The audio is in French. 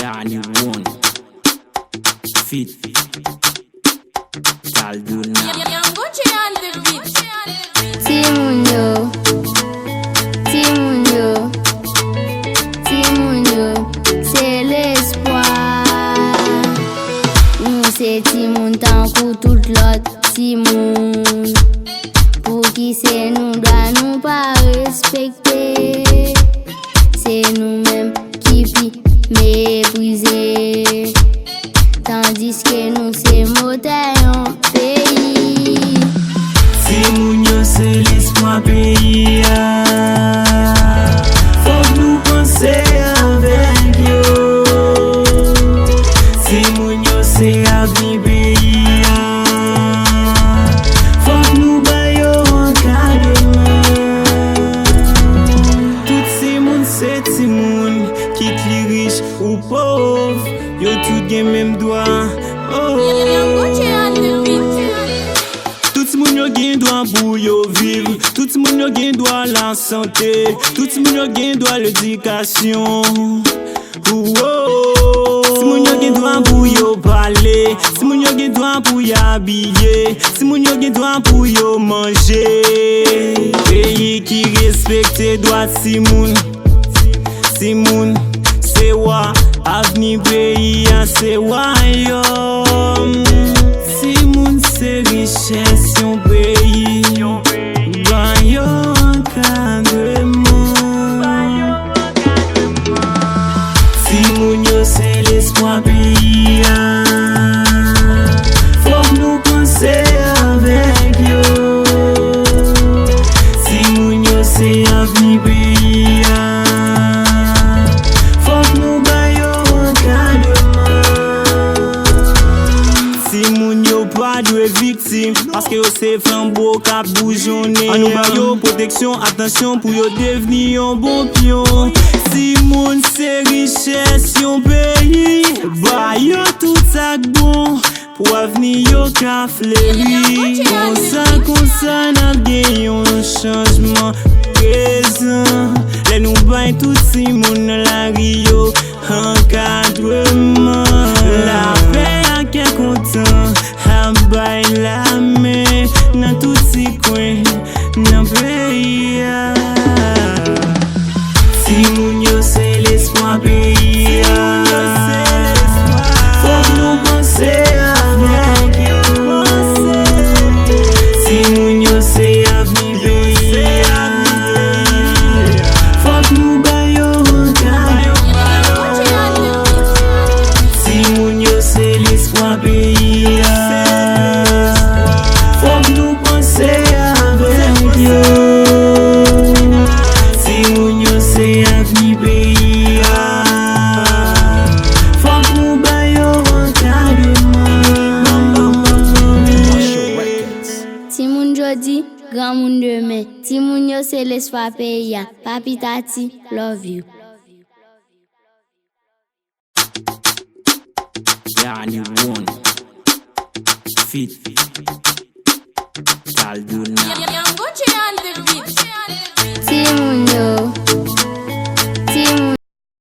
Johnny One Fit Calduna Timunyo c'est l'espoir. Nous c'est Timoun tant pour tout l'autre Timoun. Pour qui c'est nous doit nous pas respecter. C'est nous-mêmes qui pi mépriser. Tandis que nous c'est moteur en pays. Timoun yo c'est l'espoir pays. Faut que nous penser avec yo. Timoun yo c'est avenir pays. Faut que nous baillons encadrement. Tout Timoun c'est Timoun, quitte les riches ou pauvres, yo tout gen même droit. Oh. Tout moun yo gen droit pour yo vivre. Tout moun yo gen droit la santé. Tout moun yo gen droit l'éducation. Oh, oh. Si moun yo gen droit pour yo parler. Si moun yo gen droit pour y habiller. Si moun yo gen droit pour yo manger. Pays qui respecte droit si moun. Si moun c'est wa avenir pays c'est royaume. Si moun c'est richesse yon pays. Ban yo encadrement. Si moun yo c'est l'espoir pays. Faut que nous penser avec yo. Si moun yo c'est avenir pays. Faut que nous baillons encadrement. Si moun yo pas de victime, parce que yo c'est flambeau cap bougeonné. En nous baillons protection, attention pour yo devenir un bon pion. Si moun c'est richesse yon pays, bah yo tout ça bon pour avenir yo ka fleuri. Comme ça n'a gagné un changement présent. Les nous baillons tout si moun la rio encadrement. La paix à quel content, à bailler la main dans tout si coin dans pays. Si moun yo c'est l'espoir pays. Faut que nous penser avec yo. Si moun yo c'est avenir pays. Faut que nous baillons encadrement. Si moun yo c'est l'espoir pays. Faut que nous penser avec yo. Si moun yo c'est avenir pays. Faut que nous baillons encadrement. Timoun jodi, grand moun demain. Timoun yo c'est l'espoir pays. Papi tati, love you. Johnny One Fit Calduna